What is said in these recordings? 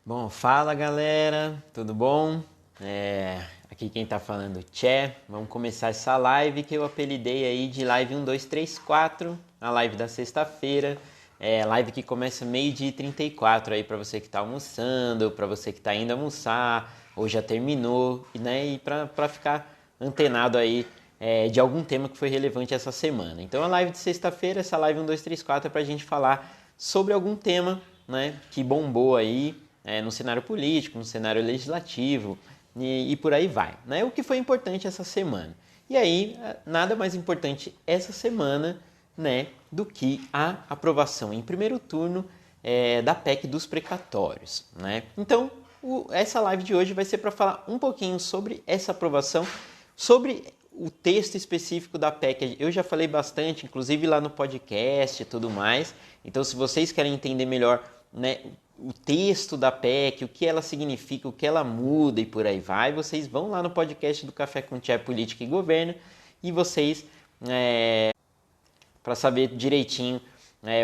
Bom, fala galera, tudo bom? Aqui quem tá falando é o Tchê. Vamos começar essa live que eu apelidei aí de live 1, 2, 3, 4, a live da sexta-feira. Live que começa meio-dia e 34 aí para você que tá almoçando, para você que tá indo almoçar, ou já terminou, né? E para ficar antenado aí de algum tema que foi relevante essa semana. Então a live de sexta-feira, essa live 1, 2, 3, 4 é pra gente falar sobre algum tema, né, que bombou aí no cenário político, no cenário legislativo e por aí vai. Né? O que foi importante essa semana. E aí, nada mais importante essa semana, né, do que a aprovação em primeiro turno da PEC dos precatórios. Né? Então, essa live de hoje vai ser para falar um pouquinho sobre essa aprovação, sobre o texto específico da PEC. Eu já falei bastante, inclusive lá no podcast e tudo mais. Então, se vocês querem entender melhor, né, o texto da PEC, o que ela significa, o que ela muda e por aí vai, vocês vão lá no podcast do Café com Tchê, Política e Governo e vocês, para saber direitinho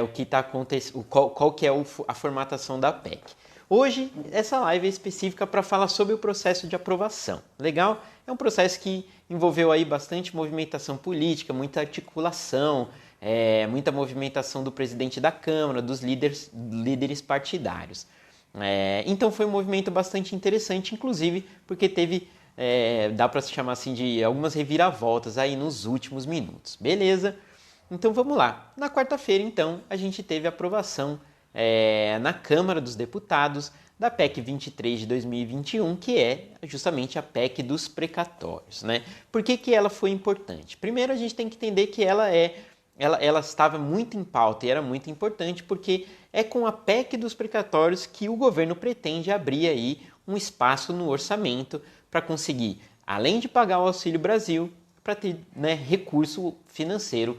o que está acontecendo, qual que é a formatação da PEC. Hoje, essa live é específica para falar sobre o processo de aprovação. Legal? É um processo que envolveu aí bastante movimentação política, muita articulação, muita movimentação do presidente da Câmara, dos líderes partidários. Então foi um movimento bastante interessante, inclusive porque teve, dá para se chamar assim, de algumas reviravoltas aí nos últimos minutos. Beleza? Então vamos lá. Na quarta-feira, então, a gente teve a aprovação na Câmara dos Deputados da PEC 23 de 2021, que é justamente a PEC dos precatórios. Né? Por que ela foi importante? Primeiro, a gente tem que entender que ela estava muito em pauta e era muito importante porque é com a PEC dos precatórios que o governo pretende abrir aí um espaço no orçamento para conseguir, além de pagar o Auxílio Brasil, para ter, né, recurso financeiro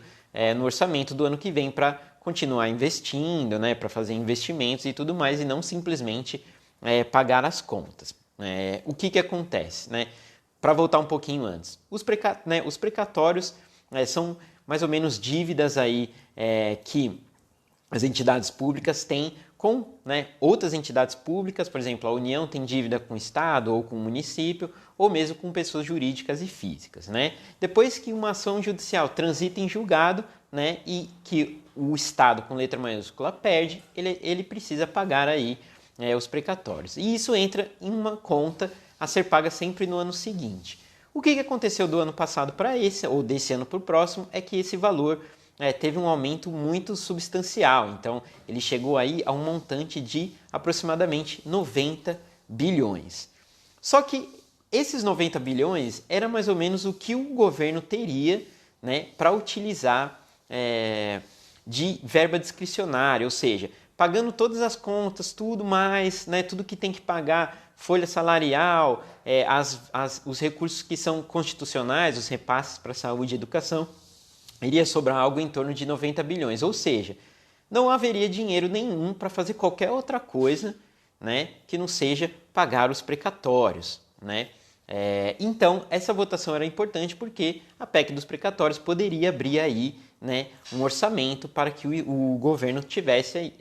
no orçamento do ano que vem para continuar investindo, né, para fazer investimentos e tudo mais, e não simplesmente pagar as contas. O que acontece? Né? Para voltar um pouquinho antes, os precatórios são mais ou menos dívidas aí, que as entidades públicas têm com, né, outras entidades públicas, por exemplo, a União tem dívida com o Estado ou com o município, ou mesmo com pessoas jurídicas e físicas. Né? Depois que uma ação judicial transita em julgado, né, e que o Estado, com letra maiúscula, perde, ele precisa pagar aí os precatórios. E isso entra em uma conta a ser paga sempre no ano seguinte. O que aconteceu do ano passado para esse, ou desse ano para o próximo, é que esse valor teve um aumento muito substancial. Então, ele chegou aí a um montante de aproximadamente 90 bilhões. Só que esses 90 bilhões era mais ou menos o que o governo teria, né, para utilizar de verba discricionária, ou seja, pagando todas as contas, tudo mais, né, tudo que tem que pagar, folha salarial, os recursos que são constitucionais, os repasses para saúde e educação, iria sobrar algo em torno de 90 bilhões, ou seja, não haveria dinheiro nenhum para fazer qualquer outra coisa, né, que não seja pagar os precatórios. Né? Então, essa votação era importante porque a PEC dos precatórios poderia abrir aí, né, um orçamento para que o governo tivesse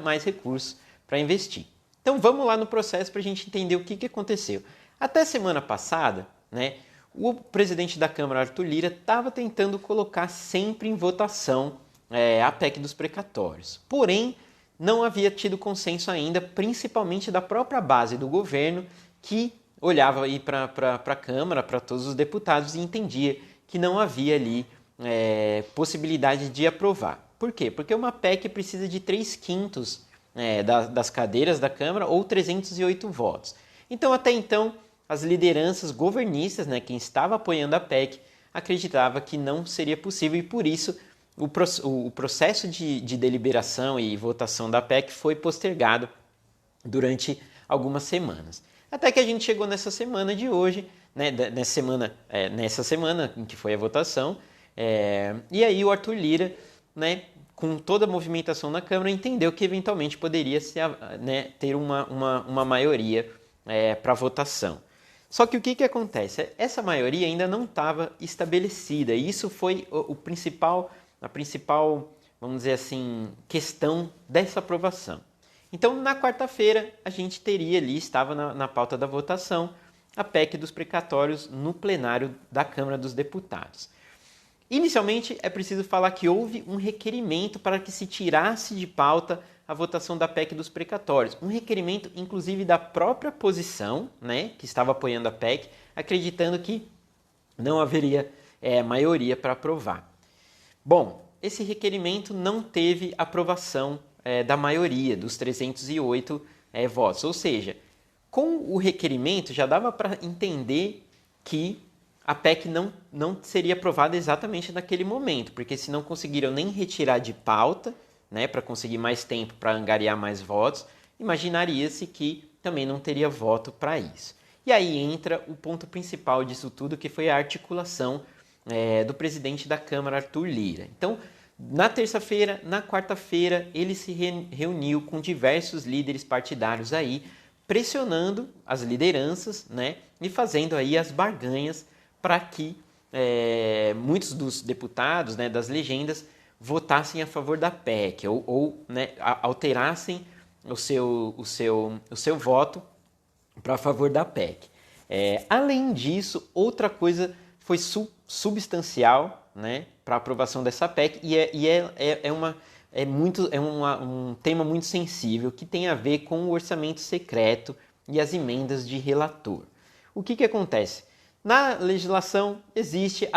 mais recursos para investir. Então vamos lá no processo para a gente entender o que aconteceu. Até semana passada, né, o presidente da Câmara, Arthur Lira, estava tentando colocar sempre em votação a PEC dos precatórios. Porém, não havia tido consenso ainda, principalmente da própria base do governo, que olhava aí para a Câmara, para todos os deputados e entendia que não havia ali possibilidade de aprovar. Por quê? Porque uma PEC precisa de 3/5 das cadeiras da Câmara ou 308 votos. Então, até então, as lideranças governistas, né, quem estava apoiando a PEC, acreditava que não seria possível e, por isso, o processo de deliberação e votação da PEC foi postergado durante algumas semanas. Até que a gente chegou nessa semana de hoje, né, nessa semana em que foi a votação, e aí o Arthur Lira, né, com toda a movimentação na Câmara, entendeu que eventualmente poderia ter uma maioria para votação. Só que o que acontece? Essa maioria ainda não estava estabelecida, e isso foi a principal, vamos dizer assim, questão dessa aprovação. Então, na quarta-feira, a gente teria ali, estava na pauta da votação, a PEC dos precatórios no plenário da Câmara dos Deputados. Inicialmente, é preciso falar que houve um requerimento para que se tirasse de pauta a votação da PEC dos precatórios. Um requerimento, inclusive, da própria oposição, né, que estava apoiando a PEC, acreditando que não haveria maioria para aprovar. Bom, esse requerimento não teve aprovação da maioria, dos 308 votos. Ou seja, com o requerimento já dava para entender que a PEC não seria aprovada exatamente naquele momento, porque se não conseguiram nem retirar de pauta, né, para conseguir mais tempo para angariar mais votos, imaginaria-se que também não teria voto para isso. E aí entra o ponto principal disso tudo, que foi a articulação do presidente da Câmara, Arthur Lira. Então, na terça-feira, na quarta-feira, ele se reuniu com diversos líderes partidários aí, pressionando as lideranças, né, e fazendo aí as barganhas para que muitos dos deputados, né, das legendas, votassem a favor da PEC ou né, alterassem o seu voto para a favor da PEC. Além disso, outra coisa foi substancial, né, para a aprovação dessa PEC um tema muito sensível que tem a ver com o orçamento secreto e as emendas de relator. O que acontece? Na legislação existe,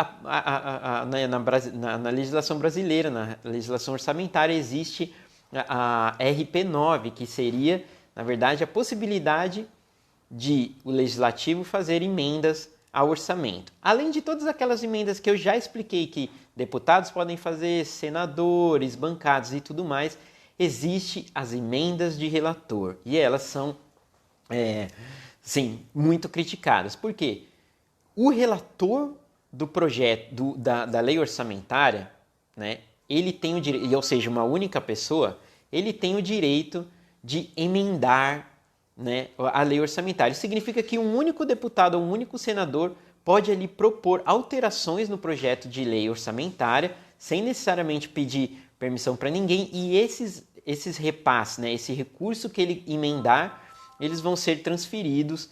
na legislação brasileira, na legislação orçamentária, existe a RP9, que seria, na verdade, a possibilidade de o legislativo fazer emendas ao orçamento. Além de todas aquelas emendas que eu já expliquei que deputados podem fazer, senadores, bancados e tudo mais, existe as emendas de relator. E elas são, sim, muito criticadas. Por quê? O relator do projeto, da lei orçamentária, né, ele tem o direito, ou seja, uma única pessoa, ele tem o direito de emendar, né, a lei orçamentária. Isso significa que um único deputado ou um único senador pode ali propor alterações no projeto de lei orçamentária, sem necessariamente pedir permissão para ninguém, e esses repasses, né, esse recurso que ele emendar, eles vão ser transferidos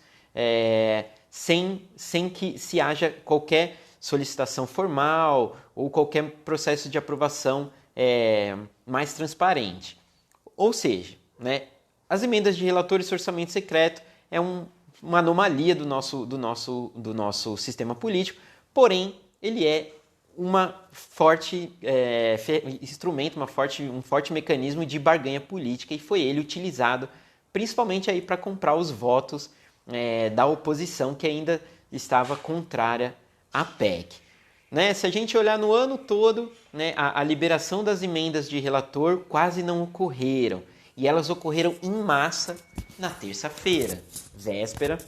sem que se haja qualquer solicitação formal ou qualquer processo de aprovação mais transparente. Ou seja, né, as emendas de relator e orçamento secreto é uma anomalia do nosso sistema político, porém ele é uma forte instrumento, um forte mecanismo de barganha política, e foi ele utilizado principalmente aí para comprar os votos da oposição que ainda estava contrária à PEC. Né? Se a gente olhar no ano todo, né, a liberação das emendas de relator quase não ocorreram. E elas ocorreram em massa na terça-feira, véspera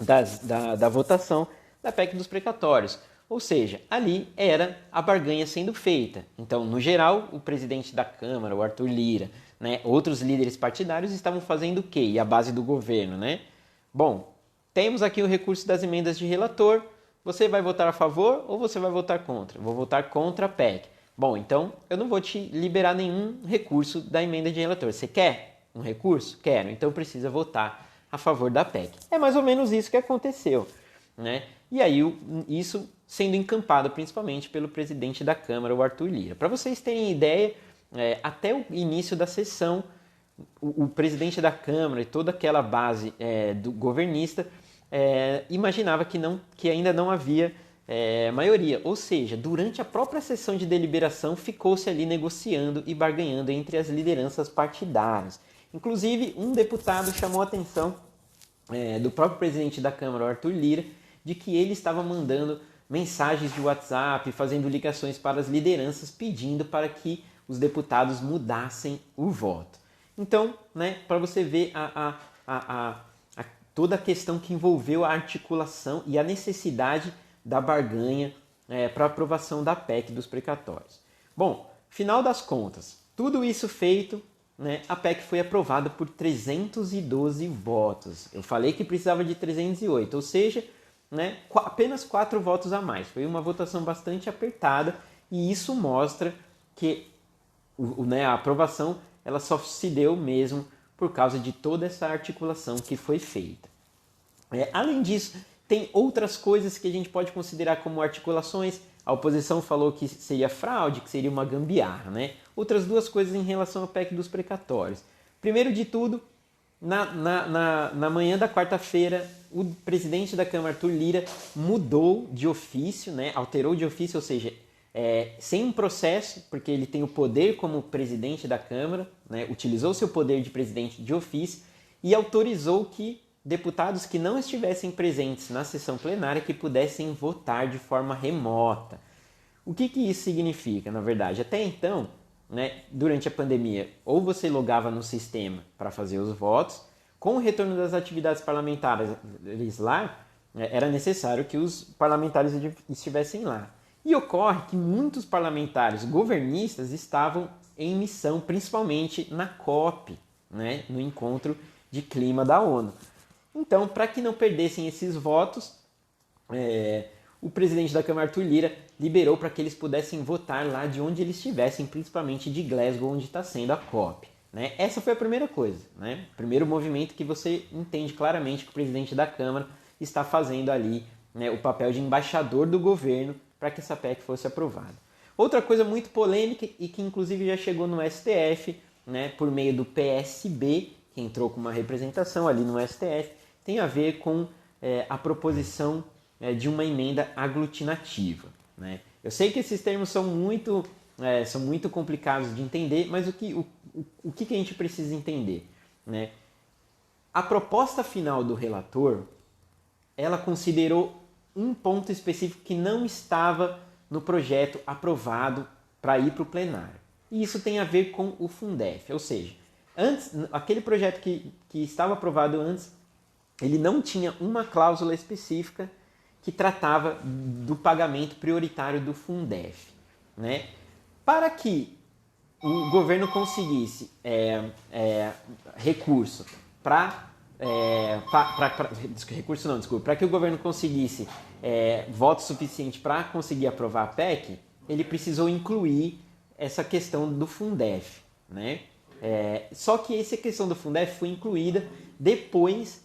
da votação da PEC dos precatórios. Ou seja, ali era a barganha sendo feita. Então, no geral, o presidente da Câmara, o Arthur Lira, né, outros líderes partidários estavam fazendo o quê? E a base do governo, né? Bom, temos aqui o recurso das emendas de relator. Você vai votar a favor ou você vai votar contra? Vou votar contra a PEC. Bom, então eu não vou te liberar nenhum recurso da emenda de relator. Você quer um recurso? Quero. Então precisa votar a favor da PEC. É mais ou menos isso que aconteceu, né? E aí isso sendo encampado principalmente pelo presidente da Câmara, o Arthur Lira. Para vocês terem ideia, até o início da sessão, o presidente da Câmara e toda aquela base do governista imaginava que ainda não havia maioria. Ou seja, durante a própria sessão de deliberação ficou-se ali negociando e barganhando entre as lideranças partidárias. Inclusive, um deputado chamou a atenção do próprio presidente da Câmara, Arthur Lira, de que ele estava mandando mensagens de WhatsApp, fazendo ligações para as lideranças, pedindo para que os deputados mudassem o voto. Então, né, para você ver toda a questão que envolveu a articulação e a necessidade da barganha para a aprovação da PEC dos precatórios. Bom, final das contas, tudo isso feito, né, a PEC foi aprovada por 312 votos. Eu falei que precisava de 308, ou seja, né, apenas 4 votos a mais. Foi uma votação bastante apertada, e isso mostra que a aprovação ela só se deu mesmo por causa de toda essa articulação que foi feita. Além disso, tem outras coisas que a gente pode considerar como articulações. A oposição falou que seria fraude, que seria uma gambiarra, né? Outras duas coisas em relação ao PEC dos precatórios. Primeiro de tudo, na manhã da quarta-feira, o presidente da Câmara, Arthur Lira, mudou de ofício, né? Alterou de ofício, ou seja, sem um processo, porque ele tem o poder como presidente da Câmara, né? Utilizou seu poder de presidente de ofício e autorizou que deputados que não estivessem presentes na sessão plenária que pudessem votar de forma remota. O que isso significa, na verdade? Até então, né, durante a pandemia, ou você logava no sistema para fazer os votos, com o retorno das atividades parlamentares lá, era necessário que os parlamentares estivessem lá. E ocorre que muitos parlamentares governistas estavam em missão, principalmente na COP, né, no encontro de clima da ONU. Então, para que não perdessem esses votos, o presidente da Câmara, Arthur Lira, liberou para que eles pudessem votar lá de onde eles estivessem, principalmente de Glasgow, onde está sendo a COP. Né? Essa foi a primeira coisa, né? Primeiro movimento que você entende claramente que o presidente da Câmara está fazendo ali, né, o papel de embaixador do governo para que essa PEC fosse aprovada. Outra coisa muito polêmica e que inclusive já chegou no STF, né, por meio do PSB, que entrou com uma representação ali no STF, tem a ver com a proposição de uma emenda aglutinativa. Né? Eu sei que esses termos são muito complicados de entender, mas o que a gente precisa entender? Né? A proposta final do relator, ela considerou um ponto específico que não estava no projeto aprovado para ir para o plenário. E isso tem a ver com o Fundef, ou seja, antes, aquele projeto que estava aprovado antes, ele não tinha uma cláusula específica que tratava do pagamento prioritário do Fundef. Né? Para que o governo conseguisse recurso para que o governo conseguisse voto suficiente para conseguir aprovar a PEC, ele precisou incluir essa questão do Fundef. Né? Só que essa questão do Fundef foi incluída depois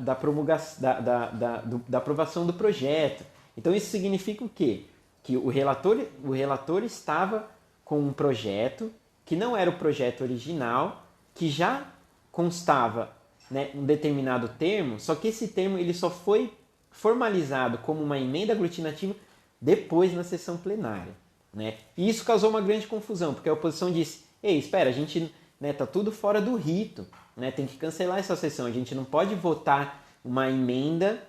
da promulgação, da aprovação do projeto. Então isso significa o quê? Que o relator estava com um projeto que não era o projeto original, que já constava, né, um determinado termo, só que esse termo ele só foi formalizado como uma emenda aglutinativa depois na sessão plenária. Né? E isso causou uma grande confusão, porque a oposição disse: ei, espera, a gente tá tudo fora do rito, né? Tem que cancelar essa sessão, a gente não pode votar uma emenda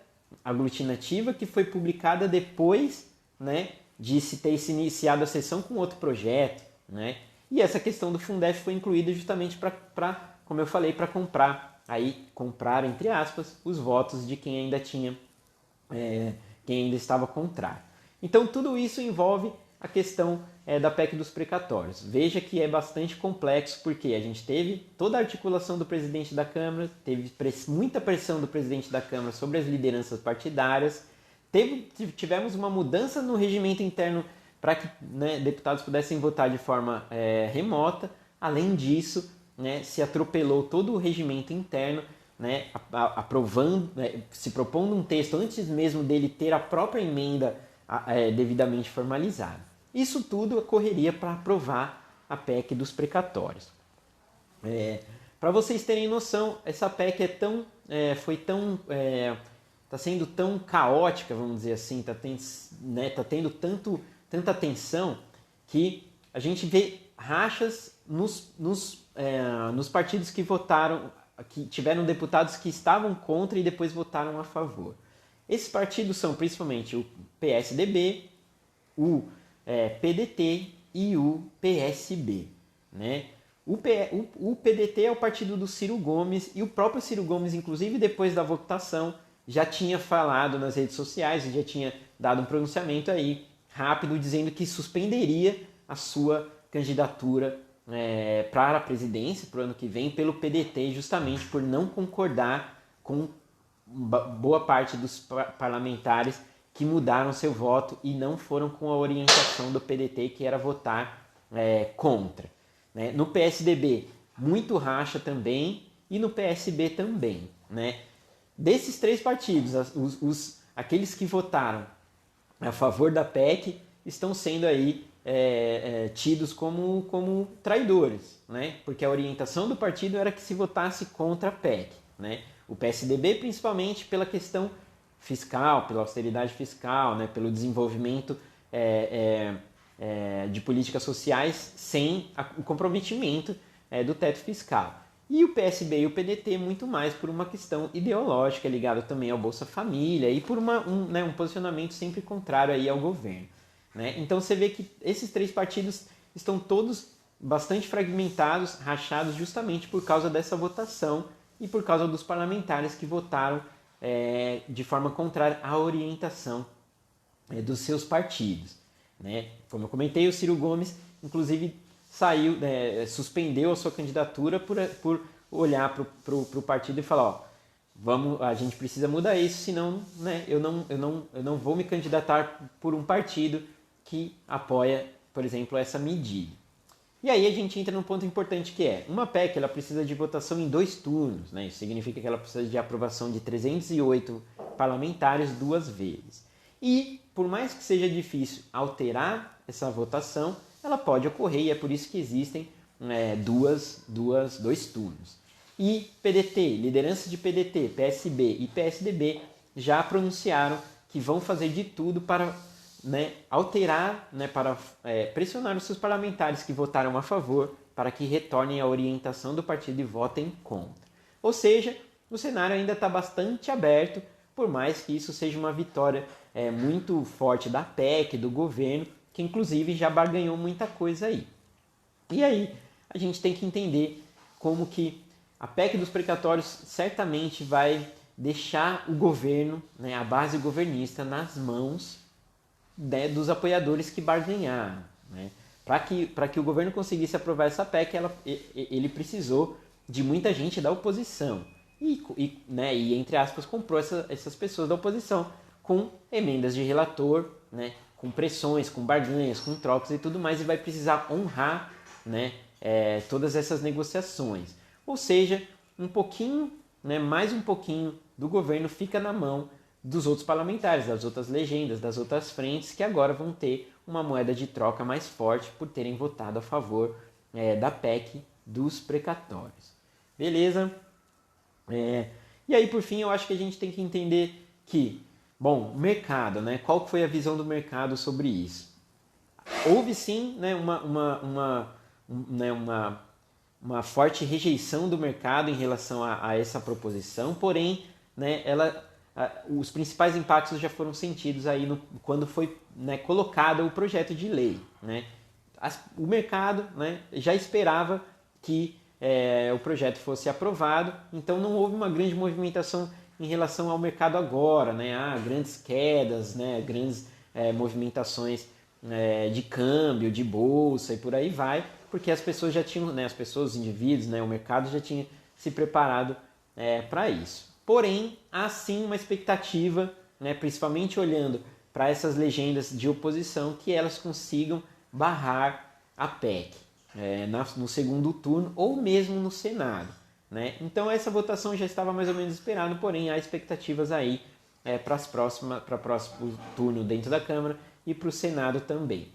aglutinativa que foi publicada depois, né, de se ter iniciado a sessão com outro projeto. Né? E essa questão do Fundef foi incluída justamente para, como eu falei, para comprar, entre aspas, os votos de quem ainda estava contrário. Então tudo isso envolve a questão da PEC dos precatórios. Veja que é bastante complexo, porque a gente teve toda a articulação do presidente da Câmara, teve muita pressão do presidente da Câmara sobre as lideranças partidárias, tivemos uma mudança no regimento interno para que, né, deputados pudessem votar de forma remota. Além disso, né, se atropelou todo o regimento interno, né, aprovando, se propondo um texto antes mesmo dele ter a própria emenda devidamente formalizada. Isso tudo ocorreria para aprovar a PEC dos precatórios. Para vocês terem noção, essa PEC está sendo tão caótica, vamos dizer assim, está tendo tanta tensão que a gente vê rachas nos partidos que votaram, que tiveram deputados que estavam contra e depois votaram a favor. Esses partidos são principalmente o PSDB, o PDT e o PSB. Né? O PDT é o partido do Ciro Gomes, e o próprio Ciro Gomes, inclusive depois da votação, já tinha falado nas redes sociais, já tinha dado um pronunciamento aí rápido dizendo que suspenderia a sua candidatura para a presidência para o ano que vem pelo PDT, justamente por não concordar com boa parte dos parlamentares que mudaram seu voto e não foram com a orientação do PDT, que era votar contra. Né? No PSDB, muito racha também, e no PSB também, né? Desses três partidos, aqueles que votaram a favor da PEC estão sendo aí tidos como traidores, né? Porque a orientação do partido era que se votasse contra a PEC, né? O PSDB principalmente pela questão fiscal, pela austeridade fiscal, né? Pelo desenvolvimento de políticas sociais sem o comprometimento do teto fiscal. E o PSB e o PDT muito mais por uma questão ideológica ligada também ao Bolsa Família e por um posicionamento sempre contrário aí ao governo, né? Então você vê que esses três partidos estão todos bastante fragmentados, rachados justamente por causa dessa votação e por causa dos parlamentares que votaram de forma contrária à orientação dos seus partidos, né? Como eu comentei, o Ciro Gomes inclusive saiu, suspendeu a sua candidatura por olhar para o partido e falar, a gente precisa mudar isso, senão, né, eu não vou me candidatar por um partido que apoia, por exemplo, essa medida. E aí a gente entra num ponto importante que uma PEC ela precisa de votação em 2 turnos, né? Isso significa que ela precisa de aprovação de 308 parlamentares 2 vezes. E, por mais que seja difícil alterar essa votação, ela pode ocorrer e é por isso que existem 2 turnos. E PDT, lideranças de PDT, PSB e PSDB já pronunciaram que vão fazer de tudo para alterar, para pressionar os seus parlamentares que votaram a favor para que retornem à orientação do partido e votem contra. Ou seja, o cenário ainda está bastante aberto, por mais que isso seja uma vitória muito forte da PEC, do governo, que inclusive já barganhou muita coisa aí. E aí a gente tem que entender como que a PEC dos precatórios certamente vai deixar o governo, a base governista, nas mãos dos apoiadores que barganharam, né? Para que o governo conseguisse aprovar essa PEC, ele precisou de muita gente da oposição. E entre aspas, comprou essas pessoas da oposição com emendas de relator, né? Com pressões, com barganhas, com trocas e tudo mais, e vai precisar honrar, todas essas negociações. Ou seja, um pouquinho, mais um pouquinho do governo fica na mão dos outros parlamentares, das outras legendas, das outras frentes, que agora vão ter uma moeda de troca mais forte por terem votado a favor da PEC dos precatórios. Beleza? E aí, por fim, eu acho que a gente tem que entender que, o mercado, qual foi a visão do mercado sobre isso? Houve sim uma forte rejeição do mercado em relação a essa proposição, porém, os principais impactos já foram sentidos aí quando foi colocado o projeto de lei, né? O mercado já esperava que o projeto fosse aprovado, então não houve uma grande movimentação em relação ao mercado agora, grandes quedas, grandes movimentações de câmbio, de bolsa e por aí vai, porque as pessoas já tinham, os indivíduos, o mercado já tinha se preparado para isso. Porém, há sim uma expectativa, principalmente olhando para essas legendas de oposição, que elas consigam barrar a PEC no segundo turno ou mesmo no Senado. Então essa votação já estava mais ou menos esperada, porém há expectativas aí para o próximo turno dentro da Câmara e para o Senado também.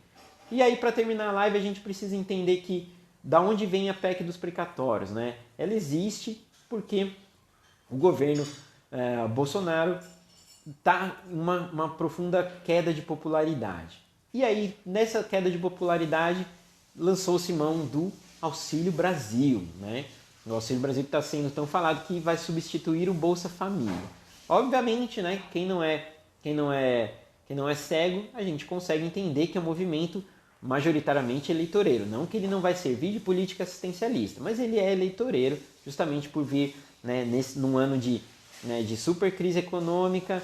E aí, para terminar a live, a gente precisa entender que da onde vem a PEC dos precatórios, Ela existe porque o governo Bolsonaro está em uma profunda queda de popularidade. E aí, nessa queda de popularidade, lançou-se mão do Auxílio Brasil, O Auxílio Brasil que está sendo tão falado que vai substituir o Bolsa Família. Obviamente, quem não é cego, a gente consegue entender que é um movimento majoritariamente eleitoreiro. Não que ele não vai servir de política assistencialista, mas ele é eleitoreiro justamente por vir num ano de super crise econômica,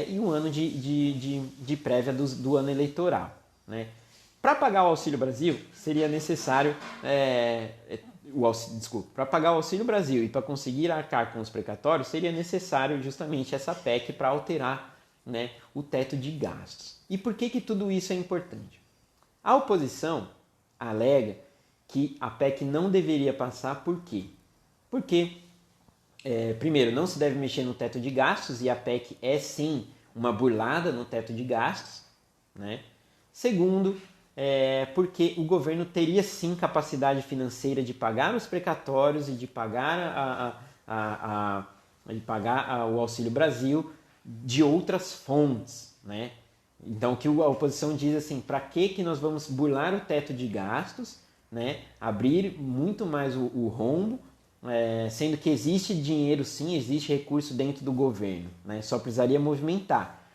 e um ano de prévia do ano eleitoral. Para pagar o Auxílio Brasil, seria necessário... para pagar o Auxílio Brasil e para conseguir arcar com os precatórios, seria necessário justamente essa PEC para alterar o teto de gastos. E por que tudo isso é importante? A oposição alega que a PEC não deveria passar. Por quê? Porque, primeiro, não se deve mexer no teto de gastos, e a PEC é sim uma burlada no teto de gastos, né? Segundo, porque o governo teria sim capacidade financeira de pagar os precatórios e de pagar o Auxílio Brasil de outras fontes, né? Então, o que a oposição diz assim, para que nós vamos burlar o teto de gastos, né? Abrir muito mais o rombo, sendo que existe dinheiro sim, existe recurso dentro do governo, né? Só precisaria movimentar.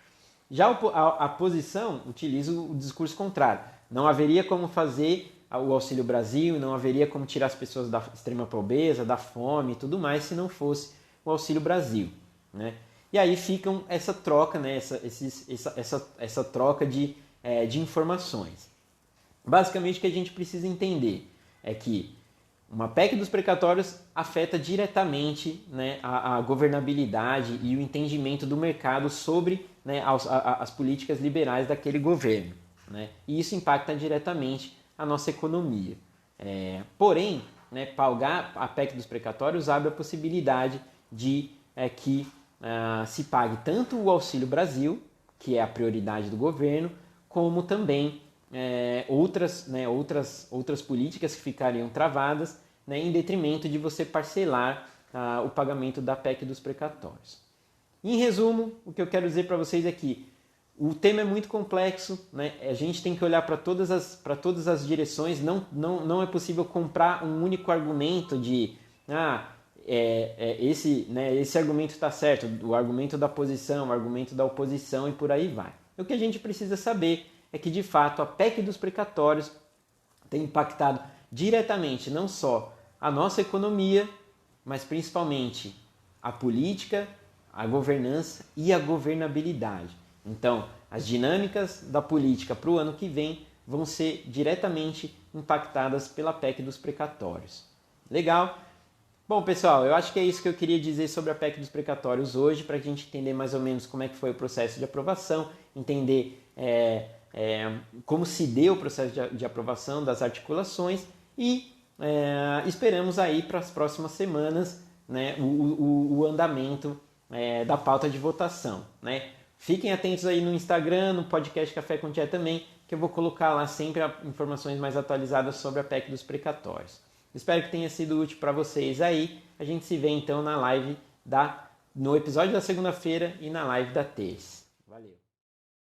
Já a posição utiliza o discurso contrário. Não haveria como fazer o Auxílio Brasil, não haveria como tirar as pessoas da extrema pobreza, da fome e tudo mais, se não fosse o Auxílio Brasil, né? E aí ficam essa troca, né? essa troca de informações. Basicamente, o que a gente precisa entender é que uma PEC dos precatórios afeta diretamente, né, a governabilidade e o entendimento do mercado sobre, né, as políticas liberais daquele governo, né? E isso impacta diretamente a nossa economia. Porém, né, pagar a PEC dos precatórios abre a possibilidade de que se pague tanto o Auxílio Brasil, que é a prioridade do governo, como também outras políticas que ficariam travadas, né, em detrimento de você parcelar o pagamento da PEC dos precatórios. Em resumo, o que eu quero dizer para vocês é que o tema é muito complexo, né? A gente tem que olhar para todas as direções, não é possível comprar um único argumento de esse argumento está certo, o argumento da posição, o argumento da oposição e por aí vai. O que a gente precisa saber é que, de fato, a PEC dos precatórios tem impactado diretamente não só a nossa economia, mas principalmente a política, a governança e a governabilidade. Então, as dinâmicas da política para o ano que vem vão ser diretamente impactadas pela PEC dos precatórios. Legal? Bom, pessoal, eu acho que é isso que eu queria dizer sobre a PEC dos precatórios hoje, para a gente entender mais ou menos como é que foi o processo de aprovação, entender como se deu o processo de aprovação das articulações e esperamos aí para as próximas semanas, né, o andamento da pauta de votação, né? Fiquem atentos aí no Instagram, no podcast Café com Tchê também, que eu vou colocar lá sempre informações mais atualizadas sobre a PEC dos precatórios. Espero que tenha sido útil para vocês aí. A gente se vê então na live no episódio da segunda-feira e na live da terça.